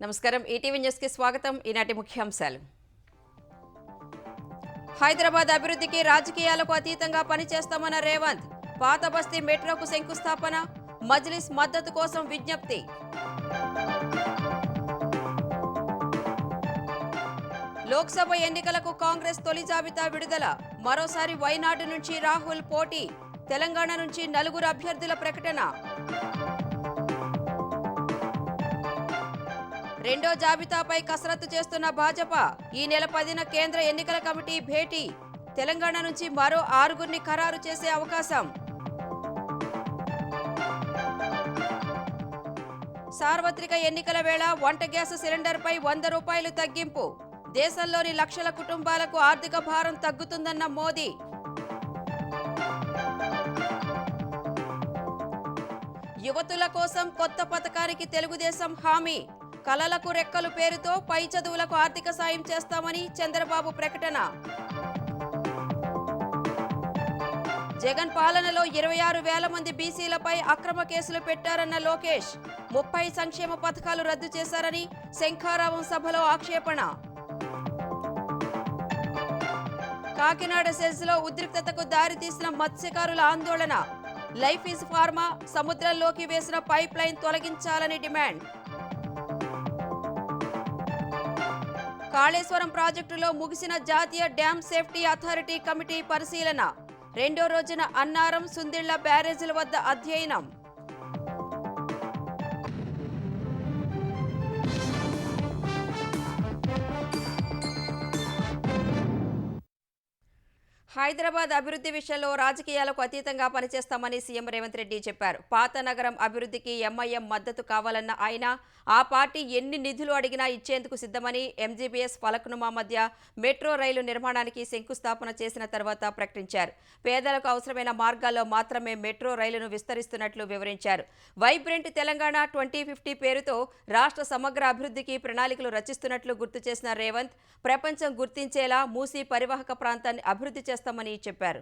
నమస్కారం ETV news కి స్వాగతం ఈనాటి ముఖ్యాంశాలు హైదరాబాద్ అభివృద్ధికి రాజకీయాలకు అతీతంగా పనిచేస్తామన్న రేవంత్ పాత బస్తీ మెట్రోకు శంకుస్థాపన మజ్లిస్ మద్దతు కోసం విజ్ఞప్తి లోక్సభ ఎన్నికలకు కాంగ్రెస్ తొలి జాబితా విడుదల మరోసారి వైనాడు నుంచి రాహుల్ పోటీ తెలంగాణ నుంచి 4 అభ్యర్థుల ప్రకటన రెండో జాబితాపై కసరత్తు చేస్తున్న భాజపా ఈ నెల 10న కేంద్ర ఎన్నికల కమిటీ భేటీ తెలంగాణ నుంచి మరో 6గురిని ఖరారు చేసే అవకాశం సార్వత్రిక ఎన్నికల వేళ వంట గ్యాస్ సిలిండర్పై 100 రూపాయలు తగ్గింపు దేశంలోని లక్షల కుటుంబాలకు ఆర్థిక భారం తగ్గుతుందన్న మోదీ యువతుల కోసం కొత్త పథకానికి తెలుగుదేశం హామీ కలలకు రెక్కలు పేరుతో పై చదువులకు ఆర్థిక సాయం చేస్తామని చంద్రబాబు ప్రకటన జగన్ పాలనలో 26,000 మంది బీసీలపై అక్రమ కేసులు పెట్టారన్న లోకేష్ 30 సంక్షేమ పథకాలు రద్దు చేశారని శంఖారావం సభలో ఆక్షేపణ కాకినాడ సెల్స్ లో ఉద్రిక్తతకు దారితీసిన మత్స్యకారుల ఆందోళన లైఫ్ ఈజ్ ఫార్మా సముద్రంలోకి వేసిన పైప్ లైన్ తొలగించాలని డిమాండ్ కాళేశ్వరం ప్రాజెక్టులో ముగిసిన జాతీయ డ్యామ్ సేఫ్టీ అథారిటీ కమిటీ పరిశీలన రెండో రోజున అన్నారం సుందిళ్ల బ్యారేజీల వద్ద అధ్యయనం హైదరాబాద్ అభివృద్ధి విషయంలో రాజకీయాలకు అతీతంగా పనిచేస్తామని సీఎం రేవంత్ రెడ్డి చెప్పారు. పాత నగరం అభివృద్ధికి ఎంఐఎం మద్దతు కావాలన్న ఆయన ఆ పార్టీ ఎన్ని నిధులు అడిగినా ఇచ్చేందుకు సిద్ధమని ఎంజీబీఎస్ ఫలక్నుమా మధ్య మెట్రో రైలు నిర్మాణానికి శంకుస్థాపన చేసిన తర్వాత ప్రకటించారు. పేదలకు అవసరమైన మార్గాల్లో మాత్రమే మెట్రో రైలును విస్తరిస్తున్నట్లు వివరించారు. వైబ్రెంట్ తెలంగాణ 2050 పేరుతో రాష్ట్ర సమగ్ర అభివృద్ధికి ప్రణాళికలు రచిస్తున్నట్లు గుర్తు చేసిన రేవంత్ ప్రపంచం గుర్తించేలా మూసీ పరివాహక ప్రాంతాన్ని అభివృద్ధి చేస్తామని చెప్పారు.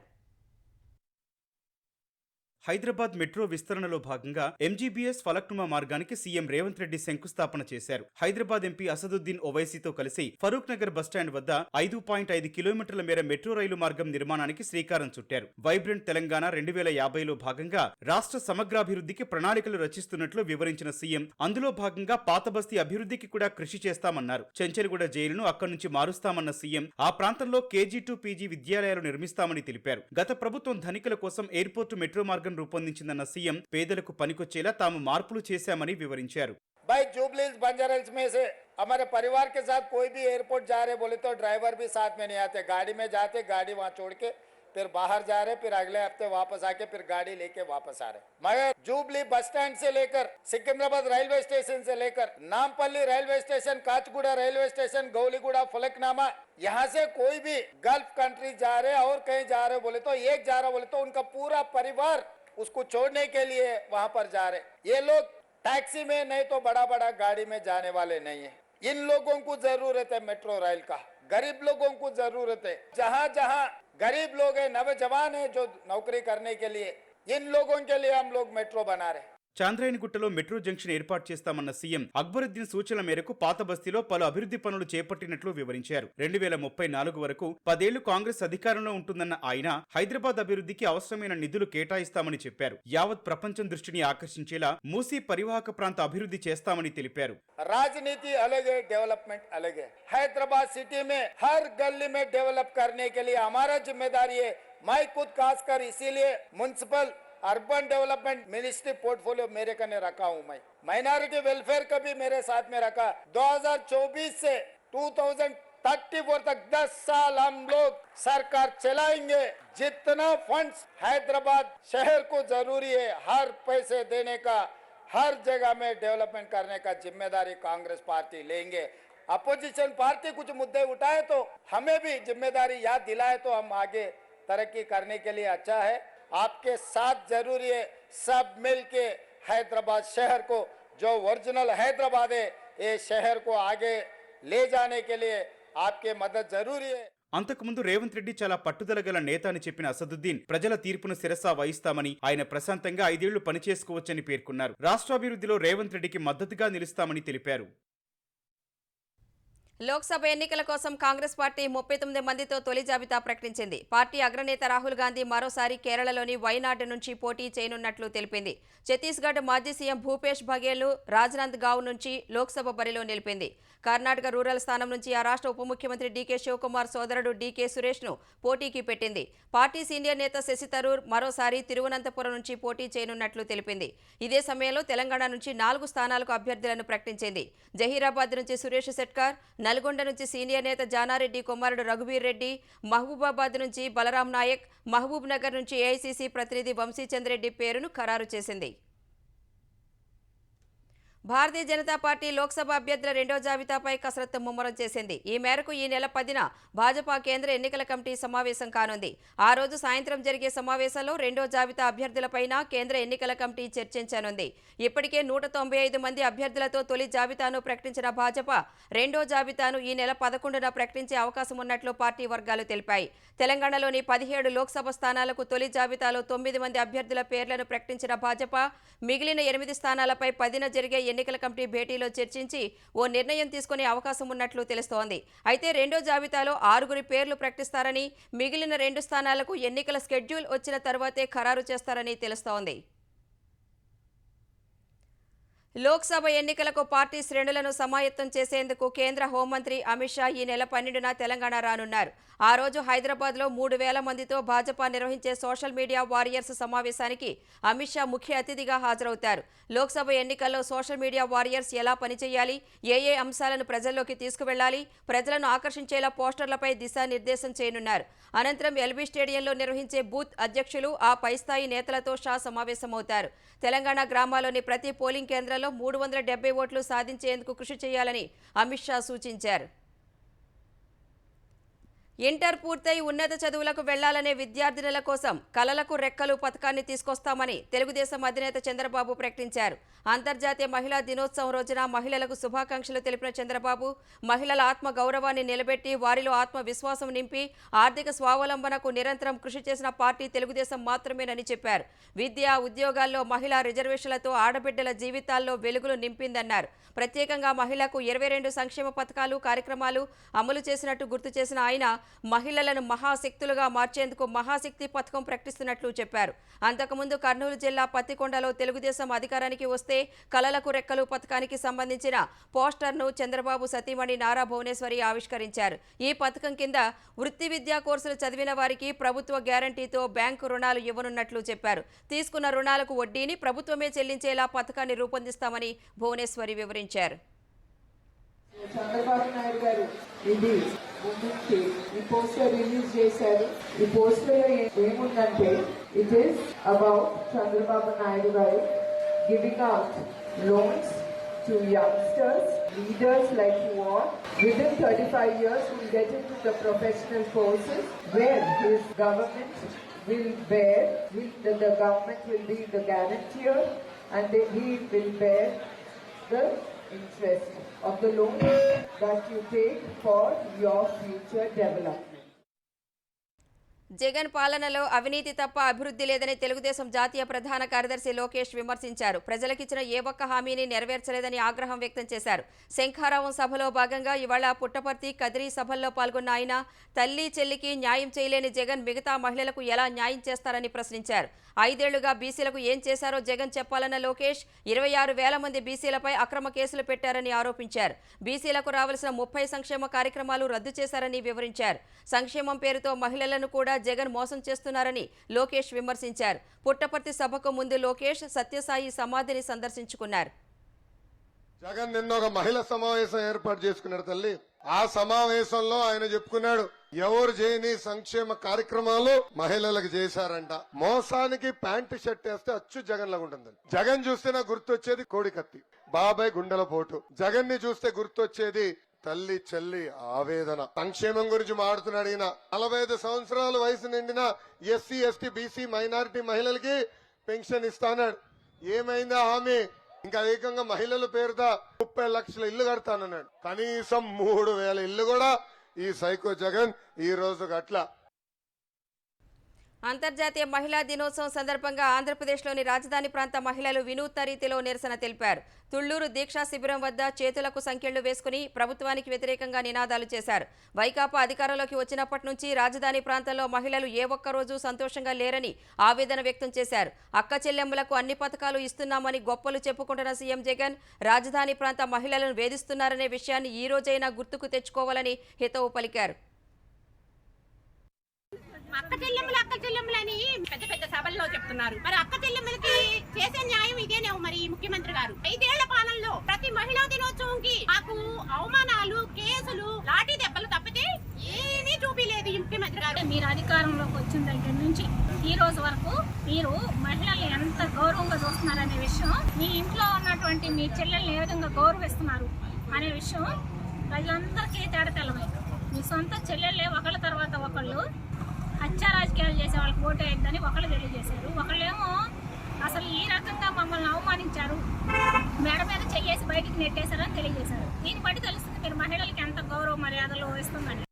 హైదరాబాద్ మెట్రో విస్తరణలో భాగంగా ఎంజీబీఎస్ ఫలక్నుమా మార్గానికి సీఎం రేవంత్ రెడ్డి శంకుస్థాపన చేశారు. హైదరాబాద్ ఎంపీ అసదుద్దీన్ ఓవైసీతో కలిసి ఫరూక్ నగర్ బస్టాండ్ వద్ద 5.5 కిలోమీటర్ల మేర మెట్రో రైలు మార్గం నిర్మాణానికి శ్రీకారం చుట్టారు. వైబ్రెంట్ తెలంగాణ 2050లో భాగంగా రాష్ట్ర సమగ్రాభివృద్ధికి ప్రణాళికలు రచిస్తున్నట్లు వివరించిన సీఎం అందులో భాగంగా పాత బస్తీ అభివృద్ధికి కూడా కృషి చేస్తామన్నారు. చెంచల్గూడ జైలును అక్కడి నుంచి మారుస్తామన్న సీఎం ఆ ప్రాంతంలో KG2 PG విద్యాలయాలు నిర్మిస్తామని తెలిపారు. గత ప్రభుత్వం ధనికుల కోసం ఎయిర్పోర్టు మెట్రో మార్గం రూపొందించిందన్న సీఎం పేదలకు పనికొచ్చేలా తాము మార్పులు చేశామని వివరించారు. भाई जुबलीज बंजारा में से हमारे परिवार के साथ कोई भी एयरपोर्ट जा रहे बोले तो ड्राइवर भी साथ में नहीं आते, गाड़ी में जाते, गाड़ी वहाँ छोड़ के फिर बाहर जा रहे, फिर अगले हफ्ते वापस आके फिर गाड़ी लेके वापस आ रहे. मगर जुबली बस स्टैंड से लेकर सिकंदराबाद रेलवे स्टेशन से लेकर Nampally railway station, Kacheguda railway station, Gowliguda, Falaknuma, यहाँ से कोई भी गल्फ कंट्री जा रहे और कहीं जा रहे बोले तो एक जा रहा बोले तो उनका पूरा परिवार उसको छोड़ने के लिए वहां पर जा रहे. ये लोग टैक्सी में नहीं तो बड़ा बड़ा गाड़ी में जाने वाले नहीं है. इन लोगों को जरूरत है मेट्रो रेल का, गरीब लोगों को जरूरत है. जहां जहां गरीब लोग हैं, नौजवान हैं जो नौकरी करने के लिए, इन लोगों के लिए हम लोग मेट्रो बना रहे. చాంద్రాయణగుట్టలో మెట్రో జంక్షన్ ఏర్పాటు చేస్తామన్న సీఎం అక్బరుద్దీన్ సూచనల మేరకు పాత బస్తీలో పలు అభివృద్ధి పనులు చేపట్టినట్లు వివరించారు. 2034 వరకు 10 ఏళ్లు కాంగ్రెస్ అధికారంలో ఉంటుందన్న ఆయన హైదరాబాద్ అభివృద్ధికి అవసరమైన నిధులు కేటాయిస్తామని చెప్పారు. యావత్ ప్రపంచం దృష్టిని ఆకర్షించేలా మూసీ పరివాహక ప్రాంత అభివృద్ధి చేస్తామని తెలిపారు. राजनीति अलग है, डेवलपमेंट अलग है. हैदराबाद सिटी में हर गली में डेवलप करने के लिए हमारा जिम्मेदारी है. मैं खुद खासकर इसीलिए municipal urban development ministry portfolio मेरे कने रखा हूं. मैं माइनॉरिटी वेलफेयर का भी मेरे साथ में रखा. 2024 से 2034 तक 10 साल हम लोग सरकार चलाएंगे. जितना फंड्स हैदराबाद शहर को जरूरी है, हर पैसे देने का, हर जगह में डेवलपमेंट करने का जिम्मेदारी कांग्रेस पार्टी लेंगे. अपोजिशन पार्टी कुछ मुद्दे उठाए तो हमें भी जिम्मेदारी याद दिलाए तो हम आगे तरक्की करने के लिए अच्छा है. आपके साथ जरूरी है, सब मिलके हैदराबाद शहर को जो ओरिजिनल हैदराबाद है ये शहर को आगे ले जाने के लिए आपके मदद जरूरी है. అంతకుముందు రేవంత్ రెడ్డి చాలా పట్టుదల గల నేత అని చెప్పిన అసదుద్దీన్ ప్రజల తీర్పును శిరసా వహిస్తామని, ఆయన ప్రశాంతంగా 5 ఏళ్లు పనిచేసుకోవచ్చని పేర్కొన్నారు. రాష్ట్రాభివృద్ధిలో రేవంత్ రెడ్డికి మద్దతుగా నిలుస్తామని తెలిపారు. లోక్సభ ఎన్నికల కోసం కాంగ్రెస్ పార్టీ 39 మందితో తొలి జాబితా ప్రకటించింది. పార్టీ అగ్రనేత రాహుల్ గాంధీ మరోసారి కేరళలోని వైనాడ్ నుంచి పోటీ చేయనున్నట్లు తెలిపింది. ఛత్తీస్గఢ్ మాజీ సీఎం భూపేష్ బఘేల్ను రాజ్నాంద్ గావ్ నుంచి లోక్సభ బరిలో నిలిపింది. కర్ణాటక రూరల్ స్థానం నుంచి ఆ రాష్ట్ర ఉప ముఖ్యమంత్రి డీకే శివకుమార్ సోదరుడు డీకే సురేష్ను పోటీకి పెట్టింది. పార్టీ సీనియర్ నేత శశి థరూర్ మరోసారి తిరువనంతపురం నుంచి పోటీ చేయనున్నట్లు తెలిపింది. ఇదే సమయంలో తెలంగాణ నుంచి 4 స్థానాలకు అభ్యర్థులను ప్రకటించింది. జహీరాబాద్ నుంచి సురేష్ శెట్కర్, నల్గొండ నుంచి సీనియర్ నేత జానారెడ్డి కుమారుడు రఘువీర్ రెడ్డి, మహబూబాబాద్ నుంచి బలరాం నాయక్, మహబూబ్ నగర్ నుంచి ఏఐసీసీ ప్రతినిధి వంశీచంద్ రెడ్డి పేరును ఖరారు చేసింది. భారతీయ జనతా పార్టీ లోక్సభ అభ్యర్థుల రెండో జాబితాపై కసరత్తు ముమ్మరం చేసింది. ఈ మేరకు ఈ నెల 10న భాజపా కేంద్ర ఎన్నికల కమిటీ సమావేశం కానుంది. ఆ రోజు సాయంత్రం జరిగే సమావేశంలో రెండో జాబితా అభ్యర్థులపైన కేంద్ర ఎన్నికల కమిటీ చర్చించనుంది. ఇప్పటికే 195 మంది అభ్యర్థులతో తొలి జాబితాను ప్రకటించిన భాజపా రెండో జాబితాను ఈ నెల 11న ప్రకటించే అవకాశం ఉన్నట్లు పార్టీ వర్గాలు తెలిపాయి. తెలంగాణలోని 17 లోక్సభ స్థానాలకు తొలి జాబితాలో 9 మంది అభ్యర్థుల పేర్లను ప్రకటించిన భాజపా మిగిలిన 8 స్థానాలపై 10న జరిగే ఎన్నికల కమిటీ భేటీలో చర్చించి ఓ నిర్ణయం తీసుకునే అవకాశం ఉన్నట్లు తెలుస్తోంది. అయితే రెండో జాబితాలో 6 పేర్లు ప్రకటిస్తారని, మిగిలిన 2 స్థానాలకు ఎన్నికల షెడ్యూల్ వచ్చిన తర్వాతే ఖరారు చేస్తారని తెలుస్తోంది. లోక్సభ ఎన్నికలకు పార్టీ శ్రేణులను సమాయత్తం చేసేందుకు కేంద్ర హోంమంత్రి అమిత్ షా ఈ నెల 12న తెలంగాణ రానున్నారు. ఆ రోజు హైదరాబాద్లో 3000 మందితో భాజపా నిర్వహించే సోషల్ మీడియా వారియర్స్ సమావేశానికి అమిత్ షా ముఖ్య అతిథిగా హాజరవుతారు. లోక్సభ ఎన్నికల్లో సోషల్ మీడియా వారియర్స్ ఎలా పనిచేయాలి, ఏ అంశాలను ప్రజల్లోకి తీసుకువెళ్లాలి, ప్రజలను ఆకర్షించేలా పోస్టర్లపై దిశానిర్దేశం చేయనున్నారు. అనంతరం ఎల్బీ స్టేడియంలో నిర్వహించే బూత్ అధ్యక్షులు, ఆ పైస్థాయి నేతలతో షా సమావేశమవుతారు. తెలంగాణ గ్రామాల్లోని ప్రతి పోలింగ్ కేంద్రంలో 370 ఓట్లు సాధించేందుకు కృషి చేయాలని అమిత్ షా సూచించారు. ఇంటర్ పూర్తయి ఉన్నత చదువులకు వెళ్లాలనే విద్యార్థినుల కోసం కలలకు రెక్కలు పథకాన్ని తీసుకొస్తామని తెలుగుదేశం అధినేత చంద్రబాబు ప్రకటించారు. అంతర్జాతీయ మహిళా దినోత్సవం రోజున మహిళలకు శుభాకాంక్షలు తెలిపిన చంద్రబాబు, మహిళల ఆత్మ గౌరవాన్ని నిలబెట్టి వారిలో ఆత్మవిశ్వాసం నింపి ఆర్థిక స్వావలంబనకు నిరంతరం కృషి చేసిన పార్టీ తెలుగుదేశం మాత్రమేనని చెప్పారు. విద్య, ఉద్యోగాల్లో మహిళా రిజర్వేషన్లతో ఆడబిడ్డల జీవితాల్లో వెలుగులు నింపిందన్నారు. ప్రత్యేకంగా మహిళలకు 22 సంక్షేమ పథకాలు, కార్యక్రమాలు అమలు చేసినట్టు గుర్తు చేసిన ఆయన మహిళలను మహాశక్తులుగా మార్చేందుకు మహాశక్తి పథకం ప్రకటిస్తున్నట్లు చెప్పారు. అంతకుముందు కర్నూలు జిల్లా పత్తికొండలో తెలుగుదేశం అధికారానికి వస్తే కలలకు రెక్కలు పథకానికి సంబంధించిన పోస్టర్ను చంద్రబాబు సతీమణి నారా భువనేశ్వరి ఆవిష్కరించారు. ఈ పథకం కింద వృత్తి విద్యా కోర్సులు చదివిన వారికి ప్రభుత్వ గ్యారంటీతో బ్యాంకు రుణాలు ఇవ్వనున్నట్లు చెప్పారు. తీసుకున్న రుణాలకు వడ్డీని ప్రభుత్వమే చెల్లించేలా పథకాన్ని రూపొందిస్తామని భువనేశ్వరి వివరించారు. చంద్రబాబు నాయుడు గారు ఇది ముందుకి ఈ పోస్టర్ రిలీజ్ చేశారు. ఈ పోస్టర్ లో ఏముందంటే, it is about Chandrababu Naidu garu giving out loans to youngsters, leaders like you all, within 35 years will get into the professional courses where his government will bear, the government will be the guarantor and he will bear the interest of the loan that you take for your future development. Jagan పాలనలో అవినీతి తప్ప అభివృద్ధి లేదని తెలుగుదేశం జాతీయ ప్రధాన కార్యదర్శి లోకేష్ విమర్శించారు. ప్రజలకిచ్చిన ఏ ఒక్క హామీని నెరవేర్చలేదని ఆగ్రహం వ్యక్తం చేశారు. శంఖారావం సభలో భాగంగా ఇవాళ పుట్టపర్తి, కదిరి సభల్లో పాల్గొన్న ఆయన తల్లి చెల్లికి న్యాయం చేయలేని జగన్ మిగతా మహిళలకు ఎలా న్యాయం చేస్తారని ప్రశ్నించారు. 5 ఏళ్లుగా బీసీలకు ఏం చేశారో జగన్ చెప్పాలన్న లోకేష్ 26,000 మంది బీసీలపై అక్రమ కేసులు పెట్టారని ఆరోపించారు. బీసీలకు రావాల్సిన 30 సంక్షేమ కార్యక్రమాలు రద్దు చేశారని వివరించారు. సంక్షేమం పేరుతో మహిళలను కూడా జగన్ మోసం చేస్తున్నారని లోకేష్ విమర్శించారు. పుట్టపర్తి సభకు ముందు లోకేష్ సత్యసాయి సమాధిని సందర్శించుకున్నారు. జగన్ నిన్న ఒక మహిళా సమావేశం ఏర్పాటు చేసుకున్నాడు తల్లి. ఆ సమావేశంలో ఆయన చెప్పుకున్నాడు, ఎవరు చేయని సంక్షేమ కార్యక్రమాలు మహిళలకు చేశారంట. మోసానికి ప్యాంటు షర్ట్ వేస్తే అచ్చు జగన్ లాగా ఉంటుందని. జగన్ చూస్తే నాకు గుర్తొచ్చేది కోడికత్తి, బాబాయ్ గుండెల పోటు. జగన్ ని చూస్తే గుర్తొచ్చేది తల్లి చెల్లి ఆవేదన. సంక్షేమం గురించి మాడుతున్నాడు ఈయన. 45 సంవత్సరాల వయసు నిండిన ఎస్సీ, ఎస్టీ, బీసీ, మైనారిటీ మహిళలకి పెన్షన్ ఇస్తాన్నాడు. ఏమైందా హామీ? ఇంకా ఏకంగా మహిళల పేరుతో 30 లక్షల ఇల్లు కడతానన్నాడు. కనీసం 3,000 ఇల్లు కూడా ఈ సైకో జగన్ ఈ రోజు గట్ల. అంతర్జాతీయ మహిళా దినోత్సవం సందర్భంగా ఆంధ్రప్రదేశ్లోని రాజధాని ప్రాంత మహిళలు వినూత్న రీతిలో నిరసన తెలిపారు. తుళ్లూరు దీక్షా శిబిరం వద్ద చేతులకు సంకెళ్లు వేసుకుని ప్రభుత్వానికి వ్యతిరేకంగా నినాదాలు చేశారు. వైకాపా అధికారంలోకి వచ్చినప్పటి నుంచి రాజధాని ప్రాంతంలో మహిళలు ఏ ఒక్కరోజు సంతోషంగా లేరని ఆవేదన వ్యక్తం చేశారు. అక్క చెల్లెమ్మలకు అన్ని పథకాలు ఇస్తున్నామని గొప్పలు చెప్పుకుంటున్న సీఎం జగన్ రాజధాని ప్రాంత మహిళలను వేధిస్తున్నారనే విషయాన్ని ఈ రోజైనా గుర్తుకు తెచ్చుకోవాలని హితవు పలికారు. అక్క చెల్లెమ్మలని పెద్ద పెద్ద సభల్లో చెప్తున్నారు. మరి అక్క చెల్లెమ్మలకి చేసే న్యాయం ఇదేనే మరి ముఖ్యమంత్రి గారు 5 ఏళ్ల పాలనలో ప్రతి మహిళా దినోత్సవంకి మాకు అవమానాలు, కేసులు, లాఠీ దెబ్బలు తప్పితే ఏమీ చూపిలేదు ఈ ముఖ్యమంత్రి గారు. మీరు అధికారంలోకి వచ్చిన దగ్గర నుంచి ఈ రోజు వరకు మీరు మహిళల్ని ఎంత గౌరవంగా చూస్తున్నారనే విషయం, మీ ఇంట్లో ఉన్నటువంటి మీ చెల్లెల్ని ఏ విధంగా గౌరవిస్తున్నారు అనే విషయం ప్రజలందరికీ తేడతెల్లమైంది. మీ సొంత చెల్లెళ్ళే ఒకళ్ళ తర్వాత ఒకళ్ళు హత్యా రాజకీయాలు చేసే వాళ్ళకి ఓటు వేయద్దని ఒకళ్ళు తెలియజేశారు. ఒకళ్ళేమో అసలు ఈ రకంగా మమ్మల్ని అవమానించారు, మేడ మీద చెయ్యేసి బయటికి నెట్టేశారని తెలియజేశారు. దీన్ని బట్టి తెలుస్తుంది మీరు మహిళలకి ఎంత గౌరవ మర్యాదలు ఇస్తుందని.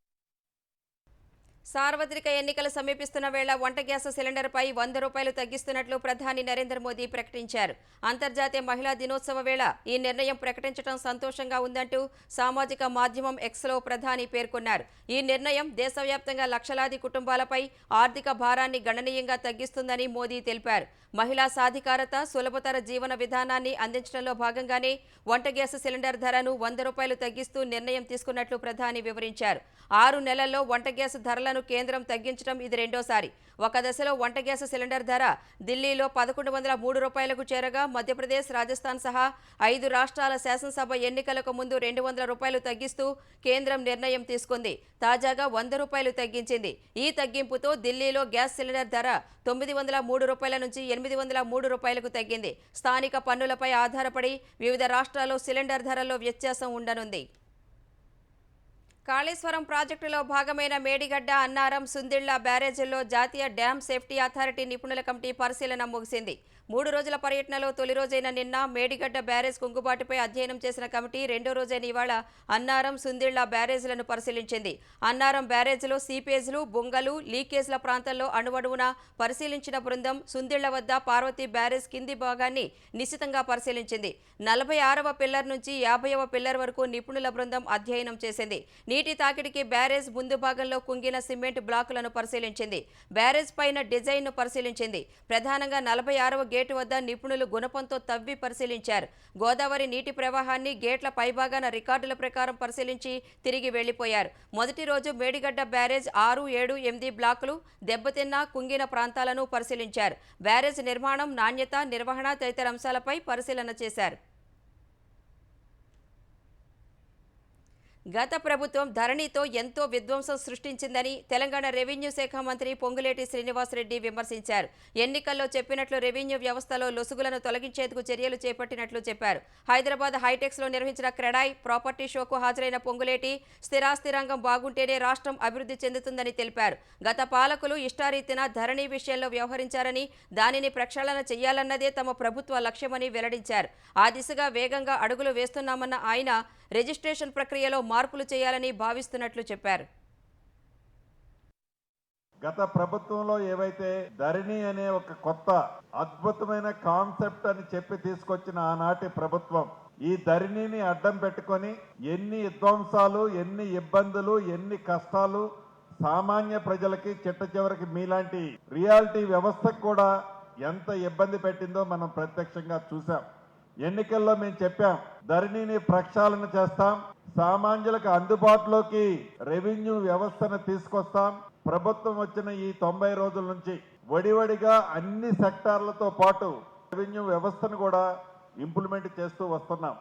సార్వత్రిక ఎన్నికలు సమీపిస్తున్న వేళ వంట గ్యాస్ సిలిండర్పై 100 రూపాయలు తగ్గిస్తున్నట్లు ప్రధాని నరేంద్ర మోదీ ప్రకటించారు. అంతర్జాతీయ మహిళా దినోత్సవ వేళ ఈ నిర్ణయం ప్రకటించడం సంతోషంగా ఉందంటూ సామాజిక మాధ్యమం ఎక్స్లో ప్రధాని పేర్కొన్నారు. ఈ నిర్ణయం దేశవ్యాప్తంగా లక్షలాది కుటుంబాలపై ఆర్థిక భారాన్ని గణనీయంగా తగ్గిస్తుందని మోదీ తెలిపారు. మహిళా సాధికారత, సులభతర జీవన విధానాన్ని అందించడంలో భాగంగానే వంట గ్యాస్ సిలిండర్ ధరను 100 రూపాయలు తగ్గిస్తూ నిర్ణయం తీసుకున్నట్లు ప్రధాని వివరించారు. 6 నెలల్లో వంట గ్యాస్ ధరలను కేంద్రం తగ్గించడం ఇది రెండోసారి. ఒక దశలో వంట గ్యాస్ సిలిండర్ ధర ఢిల్లీలో 1103 రూపాయలకు చేరగా మధ్యప్రదేశ్, రాజస్థాన్ సహా 5 రాష్ట్రాల శాసనసభ ఎన్నికలకు ముందు 200 రూపాయలు తగ్గిస్తూ కేంద్రం నిర్ణయం తీసుకుంది. తాజాగా 100 రూపాయలు తగ్గించింది. ఈ తగ్గింపుతో ఢిల్లీలో గ్యాస్ సిలిండర్ ధర 903 రూపాయల నుంచి 803 రూపాయలకు తగ్గింది. స్థానిక పన్నులపై ఆధారపడి వివిధ రాష్ట్రాల్లో సిలిండర్ ధరల్లో వ్యత్యాసం ఉండనుంది. కాళేశ్వరం ప్రాజెక్టులో భాగమైన మేడిగడ్డ, అన్నారం, సుందిళ్ల బ్యారేజీల్లో జాతీయ డ్యామ్ సేఫ్టీ అథారిటీ నిపుణుల కమిటీ పరిశీలన ముగిసింది. 3 రోజుల పర్యటనలో తొలి రోజైన నిన్న మేడిగడ్డ బ్యారేజ్ కుంగుబాటుపై అధ్యయనం చేసిన కమిటీ రెండో రోజైన ఇవాళ అన్నారం, సుందిళ్ల బ్యారేజీలను పరిశీలించింది. అన్నారం బ్యారేజీలో సీపేజ్లు, బొంగలు, లీకేజ్ల ప్రాంతంలో అణువణువున పరిశీలించిన బృందం సుందిళ్ల వద్ద పార్వతీ బ్యారేజ్ కింది భాగాన్ని నిశితంగా పరిశీలించింది. 46వ పిల్లర్ నుంచి 50వ పిల్లర్ వరకు నిపుణుల బృందం అధ్యయనం చేసింది. నీటి తాకిడికి బ్యారేజ్ ముందు భాగంలో కుంగిన సిమెంట్ బ్లాకులను పరిశీలించింది. బ్యారేజ్ పైన డిజైన్ను పరిశీలించింది. ప్రధానంగా 46వ గేటు వద్ద నిపుణులు గుణపంతో తవ్వి పరిశీలించారు. గోదావరి నీటి ప్రవాహాన్ని గేట్ల పైభాగాన రికార్డుల ప్రకారం పరిశీలించి తిరిగి వెళ్లిపోయారు. మొదటి రోజు మేడిగడ్డ బ్యారేజ్ 6, 7, 8 బ్లాకులు దెబ్బతిన్న, కుంగిన ప్రాంతాలను పరిశీలించారు. బ్యారేజ్ నిర్మాణం, నాణ్యత, నిర్వహణ తదితర అంశాలపై పరిశీలన చేశారు. గత ప్రభుత్వం ధరణితో ఎంతో విధ్వంసం సృష్టించిందని తెలంగాణ రెవెన్యూ శాఖ మంత్రి పొంగులేటి శ్రీనివాసరెడ్డి విమర్శించారు. ఎన్నికల్లో చెప్పినట్లు రెవెన్యూ వ్యవస్థలో లొసుగులను తొలగించేందుకు చర్యలు చేపట్టినట్లు చెప్పారు. హైదరాబాద్ హైటెక్స్లో నిర్వహించిన క్రెడాయ్ ప్రాపర్టీ షోకు హాజరైన పొంగులేటి స్థిరాస్తి రంగం బాగుంటేనే రాష్ట్రం అభివృద్ధి చెందుతుందని తెలిపారు. గత పాలకులు ఇష్టారీతిన ధరణి విషయంలో వ్యవహరించారని, దానిని ప్రక్షాళన చేయాలన్నదే తమ ప్రభుత్వ లక్ష్యమని వెల్లడించారు. ఆ దిశగా వేగంగా అడుగులు వేస్తున్నామన్న ఆయన రిజిస్ట్రేషన్ ప్రక్రియలో మార్పులు చేయాలని భావిస్తున్నట్లు చెప్పారు. గత ప్రభుత్వంలో ఏవైతే ధరణి అనే ఒక కొత్త అద్భుతమైన కాన్సెప్ట్ అని చెప్పి తీసుకొచ్చిన ఆనాటి ప్రభుత్వం ఈ ధరణిని అడ్డం పెట్టుకొని ఎన్ని విధ్వంసాలు, ఎన్ని ఇబ్బందులు, ఎన్ని కష్టాలు సామాన్య ప్రజలకి, చిట్ట చివరికి మీలాంటి రియాలిటీ వ్యవస్థకు కూడా ఎంత ఇబ్బంది పెట్టిందో మనం ప్రత్యక్షంగా చూసాం. ఎన్నికల్లో మేము చెప్పాం, ధరణిని ప్రక్షాళన చేస్తాం, సామాన్యులకు అందుబాటులోకి రెవెన్యూ వ్యవస్థను తీసుకొస్తాం. ప్రభుత్వం వచ్చిన ఈ 90 రోజుల నుంచి వడివడిగా అన్ని సెక్టార్లతో పాటు రెవెన్యూ వ్యవస్థను కూడా ఇంప్లిమెంట్ చేస్తూ వస్తున్నాం.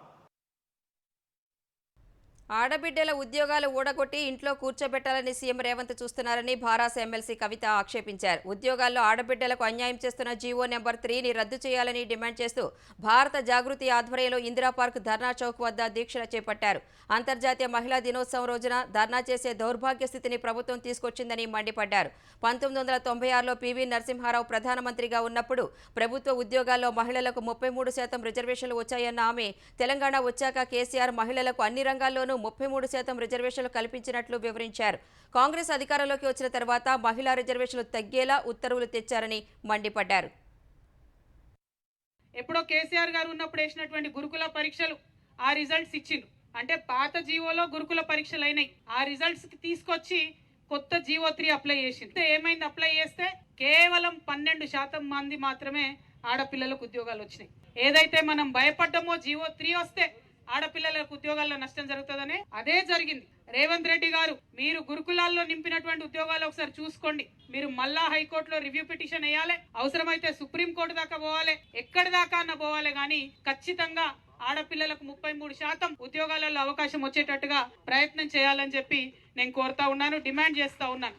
ఆడబిడ్డల ఉద్యోగాలు ఊడగొట్టి ఇంట్లో కూర్చోబెట్టాలని సీఎం రేవంత్ చూస్తున్నారని భారాస ఎమ్మెల్సీ కవిత ఆక్షేపించారు. ఉద్యోగాల్లో ఆడబిడ్డలకు అన్యాయం చేస్తున్న జీవో నెంబర్ 3ని రద్దు చేయాలని డిమాండ్ చేస్తూ భారత జాగృతి ఆధ్వర్యంలో ఇందిరా పార్క్ ధర్నా చౌక్ వద్ద దీక్ష చేపట్టారు. అంతర్జాతీయ మహిళా దినోత్సవం రోజున ధర్నా చేసే దౌర్భాగ్య స్థితిని ప్రభుత్వం తీసుకొచ్చిందని మండిపడ్డారు. 1996లో పివి నరసింహారావు ప్రధానమంత్రిగా ఉన్నప్పుడు ప్రభుత్వ ఉద్యోగాల్లో మహిళలకు 33% రిజర్వేషన్లు వచ్చాయన్న ఆమె, తెలంగాణ వచ్చాక కేసీఆర్ మహిళలకు అన్ని రంగాల్లోనూ 33% రిజర్వేషన్లు కల్పించినట్లు వివరించారు. కాంగ్రెస్ అధికారంలోకి వచ్చిన తర్వాత మహిళా రిజర్వేషన్లు తగ్గేలా ఉత్తర్వులు తెచ్చారని మండిపడ్డారు. ఎప్పుడో కేసీఆర్ గారు ఉన్నప్పుడు వేసినటువంటి గురుకుల పరీక్షలు ఆ రిజల్ట్స్ ఇచ్చిండ్రు. అంటే పాత జీవోలో గురుకుల పరీక్షలు అయినాయి. ఆ రిజల్ట్స్ కి తీసుకొచ్చి కొత్త జీవో 3 అప్లై చేసింది. ఏమైంది? అప్లై చేస్తే కేవలం 12% మంది మాత్రమే ఆడపిల్లలకు ఉద్యోగాలు వచ్చినాయి. ఏదైతే మనం భయపడ్డామో జీవో 3 వస్తే ఆడపిల్లలకు ఉద్యోగాల్లో నష్టం జరుగుతుందనే అదే జరిగింది. రేవంత్ రెడ్డి గారు, మీరు గురుకులాల్లో నింపినటువంటి ఉద్యోగాలు ఒకసారి చూసుకోండి. మీరు మళ్ళా హైకోర్టులో రివ్యూ పిటిషన్ వేయాలి, అవసరమైతే సుప్రీంకోర్టు దాకా పోవాలి, ఎక్కడి దాకా అన్న పోవాలి. కానీ ఖచ్చితంగా ఆడపిల్లలకు 33% ఉద్యోగాలలో అవకాశం వచ్చేటట్టుగా ప్రయత్నం చేయాలని చెప్పి నేను కోరుతా ఉన్నాను, డిమాండ్ చేస్తా ఉన్నాను.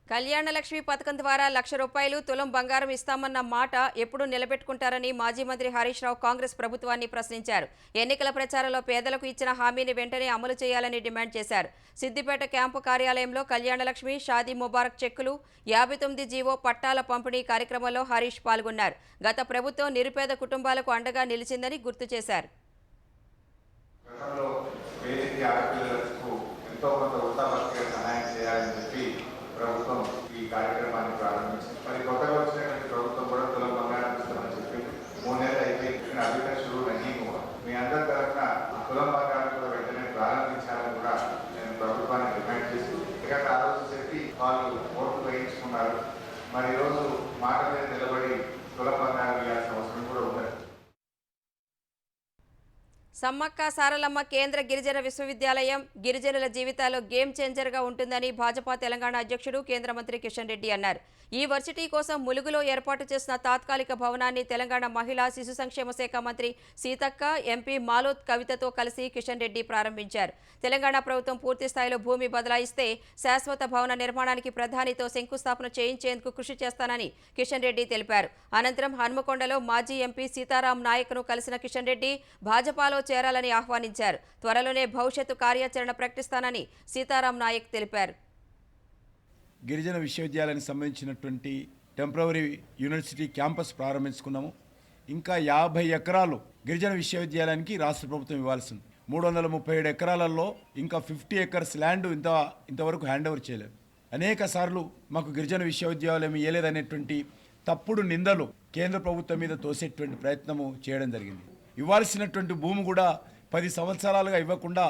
కళ్యాణ లక్ష్మి పథకం ద్వారా ₹1,00,000 తులం బంగారం ఇస్తామన్న మాట ఎప్పుడు నిలబెట్టుకుంటారని మాజీ మంత్రి హరీష్ రావు కాంగ్రెస్ ప్రభుత్వాన్ని ప్రశ్నించారు. ఎన్నికల ప్రచారంలో పేదలకు ఇచ్చిన హామీని వెంటనే అమలు చేయాలని డిమాండ్ చేశారు. సిద్దిపేట క్యాంపు కార్యాలయంలో కళ్యాణ లక్ష్మి, షాదీ ముబారక్ చెక్కులు, 59 జీవో పట్టాల పంపిణీ కార్యక్రమంలో హరీష్ పాల్గొన్నారు. గత ప్రభుత్వం నిరుపేద కుటుంబాలకు అండగా నిలిచిందని గుర్తు చేశారు. ప్రభుత్వం ఈ కార్యక్రమాన్ని ప్రారంభించింది. మరి కొత్తగా వచ్చినటువంటి ప్రభుత్వం కూడా తులం బంగారం ఇస్తామని చెప్పి 3 నెలలు అయిపోయి అభికర్షులు మీ అందరి తరఫున తులం బంగారం కూడా వెంటనే ప్రారంభించాలని కూడా నేను ప్రభుత్వాన్ని డిమాండ్ చేస్తూ, ఎందుకంటే ఆ రోజు చెప్పి వాళ్ళు ఓట్లు వేయించుకున్నారు. మరి ఈరోజు మాట మీద నిలబడి తులం బంగారం ఇవ్వాల్సిన అవసరం కూడా ఉన్నది. సమ్మక్క సారలమ్మ కేంద్ర గిరిజన విశ్వవిద్యాలయం గిరిజనుల జీవితాల్లో గేమ్ చేంజర్గా ఉంటుందని భాజపా తెలంగాణ అధ్యక్షుడు కేంద్ర మంత్రి కిషన్ రెడ్డి అన్నారు. ఈ వర్సిటీ కోసం ములుగులో ఏర్పాటు చేసిన తాత్కాలిక భవనాన్ని తెలంగాణ మహిళా శిశు సంక్షేమ శాఖ మంత్రి సీతక్క, ఎంపీ మాలోత్ కవితతో కలిసి కిషన్ రెడ్డి ప్రారంభించారు. తెలంగాణ ప్రభుత్వం పూర్తి స్థాయిలో భూమి బదలాయిస్తే శాశ్వత భవన నిర్మాణానికి ప్రధానితో శంకుస్థాపన చేయించేందుకు కృషి చేస్తానని కిషన్ రెడ్డి తెలిపారు. అనంతరం హన్మకొండలో మాజీ ఎంపీ సీతారాం నాయక్ను కలిసిన కిషన్ రెడ్డి భాజపాలో చేరాలని ఆహ్వానించారు. త్వరలోనే భవిష్యత్తు కార్యాచరణ ప్రకటిస్తానని సీతారాం నాయక్ తెలిపారు. గిరిజన విశ్వవిద్యాలయానికి సంబంధించినటువంటి టెంపరవరీ యూనివర్సిటీ క్యాంపస్ ప్రారంభించుకున్నాము. ఇంకా 50 ఎకరాలు గిరిజన విశ్వవిద్యాలయానికి రాష్ట్ర ప్రభుత్వం ఇవ్వాల్సింది. 337 ఎకరాలలో ఇంకా 50 ఎకర్స్ ల్యాండ్ ఇంతవరకు హ్యాండ్ ఓవర్ చేయలేదు. అనేక సార్లు మాకు గిరిజన విశ్వవిద్యాలయం ఇవ్వలేదనేటువంటి తప్పుడు నిందలు కేంద్ర ప్రభుత్వం మీద తోసేటువంటి ప్రయత్నము చేయడం జరిగింది. ఇవ్వాల్సినటువంటి భూమి కూడా 10 సంవత్సరాలుగా ఇవ్వకుండా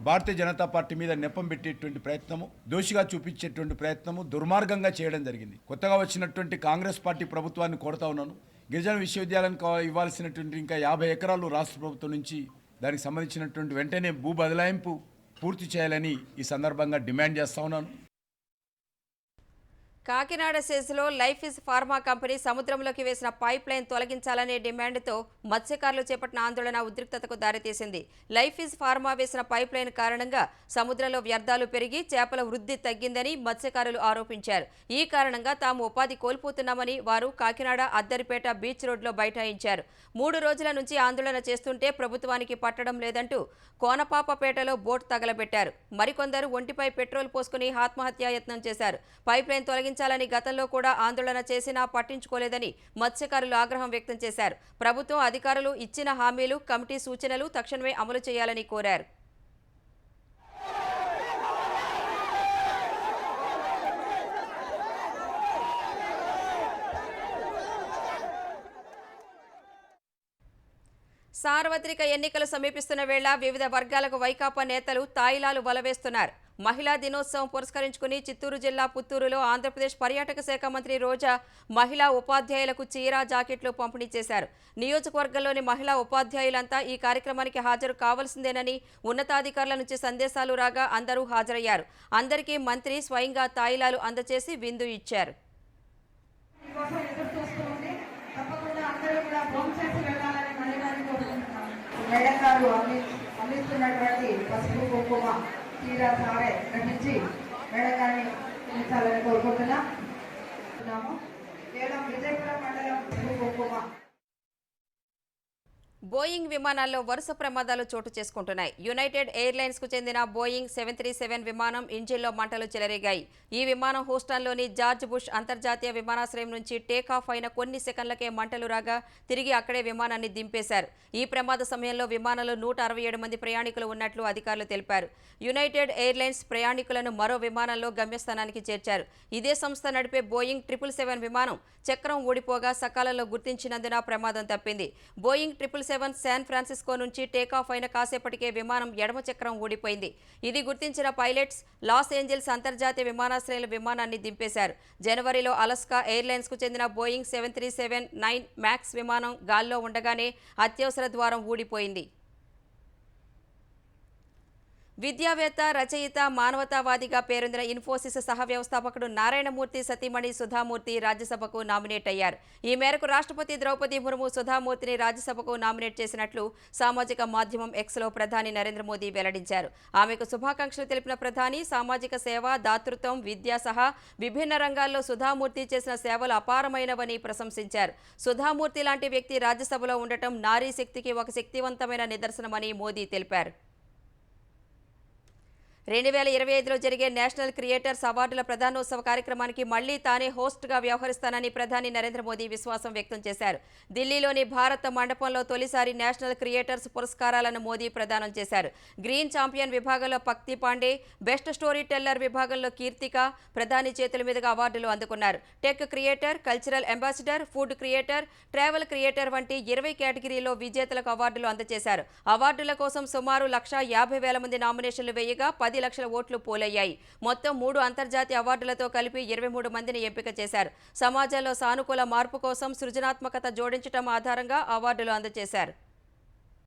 భారతీయ జనతా పార్టీ మీద నెపం పెట్టేటువంటి ప్రయత్నము, దోషిగా చూపించేటువంటి ప్రయత్నము దుర్మార్గంగా చేయడం జరిగింది. కొత్తగా వచ్చినటువంటి కాంగ్రెస్ పార్టీ ప్రభుత్వాన్ని కోరుతా ఉన్నాను, గిరిజన విశ్వవిద్యాలయానికి ఇవ్వాల్సినటువంటి ఇంకా 50 ఎకరాలు రాష్ట్ర ప్రభుత్వం నుంచి దానికి సంబంధించినటువంటి వెంటనే భూ బదలాయింపు పూర్తి చేయాలని ఈ సందర్భంగా డిమాండ్ చేస్తా ఉన్నాను. కాకినాడ సెజ్లో లైఫ్ ఇస్ ఫార్మా కంపెనీ సముద్రంలోకి వేసిన పైప్ లైన్ తొలగించాలనే డిమాండ్తో మత్స్యకారులు చేపట్టిన ఆందోళన ఉద్రిక్తతకు దారితీసింది. లైఫ్ ఇస్ ఫార్మా వేసిన పైప్ లైన్ కారణంగా సముద్రంలో వ్యర్థాలు పెరిగి చేపల వృద్ధి తగ్గిందని మత్స్యకారులు ఆరోపించారు. ఈ కారణంగా తాము ఉపాధి కోల్పోతున్నామని వారు కాకినాడ అద్దరిపేట బీచ్ రోడ్లో బైఠాయించారు. 3 రోజుల నుంచి ఆందోళన చేస్తుంటే ప్రభుత్వానికి పట్టడం లేదంటూ కోనపాపపేటలో బోట్ తగలబెట్టారు. మరికొందరు ఒంటిపై పెట్రోల్ పోసుకుని ఆత్మహత్యాయత్నం చేశారు. పైప్ లైన్ తొలగించాలని గతంలో కూడా ఆందోళన చేసినా పట్టించుకోలేదని మత్స్యకారులు ఆగ్రహం వ్యక్తం చేశారు. ప్రభుత్వం అధికారులు ఇచ్చిన హామీలు, కమిటీ సూచనలు తక్షణమే అమలు చేయాలని కోరారు. సార్వత్రిక ఎన్నికలు సమీపిస్తున్న వేళ వివిధ వర్గాలకు వైకాపా నేతలు తాయిలాలు వలవేస్తున్నారు. మహిళా దినోత్సవం పురస్కరించుకుని చిత్తూరు జిల్లా పుత్తూరులో ఆంధ్రప్రదేశ్ పర్యాటక శాఖ మంత్రి రోజా మహిళా ఉపాధ్యాయులకు చీర, జాకెట్లు పంపిణీ చేశారు. నియోజకవర్గంలోని మహిళా ఉపాధ్యాయులంతా ఈ కార్యక్రమానికి హాజరు కావాల్సిందేనని ఉన్నతాధికారుల నుంచి సందేశాలు రాగా అందరూ హాజరయ్యారు. అందరికీ మంత్రి స్వయంగా తాయిలాలు అందజేసి విందు ఇచ్చారు. మేడం గారు అందిస్తున్నటువంటి పసుపు కుంకుమ చీర సారే గ్రహించి మేడం గారిని అందించాలని కోరుకుంటున్నాము. కేవలం విజయపురం మండలం పసుపు కుంకుమ బోయింగ్ విమానాల్లో వరుస ప్రమాదాలు చోటు చేసుకుంటున్నాయి. యునైటెడ్ ఎయిర్లైన్స్ కు చెందిన బోయింగ్ 737 విమానం ఇంజిన్లో మంటలు చెలరేగాయి. ఈ విమానం హూస్టన్లోని జార్జ్ బుష్ అంతర్జాతీయ విమానాశ్రయం నుంచి టేకాఫ్ అయిన కొన్ని సెకన్లకే మంటలు రాగా తిరిగి అక్కడే విమానాన్ని దింపేశారు. ఈ ప్రమాద సమయంలో విమానంలో 167 మంది ప్రయాణికులు ఉన్నట్లు అధికారులు తెలిపారు. యునైటెడ్ ఎయిర్లైన్స్ ప్రయాణికులను మరో విమానంలో గమ్యస్థానానికి చేర్చారు. ఇదే సంస్థ నడిపే బోయింగ్ 777 విమానం చక్రం ఊడిపోగా సకాలంలో గుర్తించినందున ప్రమాదం తప్పింది. బోయింగ్ 777 శాన్ ఫ్రాన్సిస్కో నుంచి టేకాఫ్ అయిన కాసేపటికే విమానం ఎడమ చక్రం ఊడిపోయింది. ఇది గుర్తించిన పైలట్స్ లాస్ ఏంజల్స్ అంతర్జాతీయ విమానాశ్రయంలో విమానాన్ని దింపేశారు. జనవరిలో అలస్కా ఎయిర్లైన్స్ కు చెందిన బోయింగ్ 737-9 మ్యాక్స్ విమానం గాల్లో ఉండగానే అత్యవసర ద్వారం ఊడిపోయింది. విద్యావేత్త, రచయిత, మానవతావాదిగా పేరొందిన ఇన్ఫోసిస్ సహ వ్యవస్థాపకుడు నారాయణమూర్తి సతీమణి సుధామూర్తి రాజ్యసభకు నామినేట్ అయ్యారు. ఈ మేరకు రాష్ట్రపతి ద్రౌపది ముర్ము సుధామూర్తిని రాజ్యసభకు నామినేట్ చేసినట్లు సామాజిక మాధ్యమం ఎక్స్లో ప్రధాని నరేంద్ర మోదీ వెల్లడించారు. ఆమెకు శుభాకాంక్షలు తెలిపిన ప్రధాని సామాజిక సేవ, దాతృత్వం, విద్య సహా విభిన్న రంగాల్లో సుధామూర్తి చేసిన సేవలు అపారమైనవని ప్రశంసించారు. సుధామూర్తి లాంటి వ్యక్తి రాజ్యసభలో ఉండటం నారీ శక్తికి ఒక శక్తివంతమైన నిదర్శనమని మోదీ తెలిపారు. 2025లో జరిగే నేషనల్ క్రియేటర్స్ అవార్డుల ప్రధానోత్సవ కార్యక్రమానికి మళ్లీ తానే హోస్ట్గా వ్యవహరిస్తానని ప్రధాని నరేంద్ర మోదీ విశ్వాసం వ్యక్తం చేశారు. ఢిల్లీలోని భారత మండపంలో తొలిసారి నేషనల్ క్రియేటర్స్ పురస్కారాలను మోదీ ప్రదానం చేశారు. గ్రీన్ ఛాంపియన్ విభాగంలో పక్తి పాండే, బెస్ట్ స్టోరీ టెల్లర్ విభాగంలో కీర్తిక ప్రధాని చేతుల మీదుగా అవార్డులు అందుకున్నారు. Tech creator, cultural ambassador, food creator, travel creator వంటి 20 కేటగిరీలో విజేతలకు అవార్డులు అందజేశారు. అవార్డుల కోసం సుమారు 1,50,000 మంది నామినేషన్లు వేయగా 10 లక్షల ఓట్లు పోలయ్యాయి. మొత్తం 3 అంతర్జాతీయ అవార్డులతో కలిపి 23 మందిని ఎంపిక చేశారు. సమాజంలో సానుకూల మార్పు కోసం సృజనాత్మకత జోడించడం ఆధారంగా అవార్డులు అందజేశారు.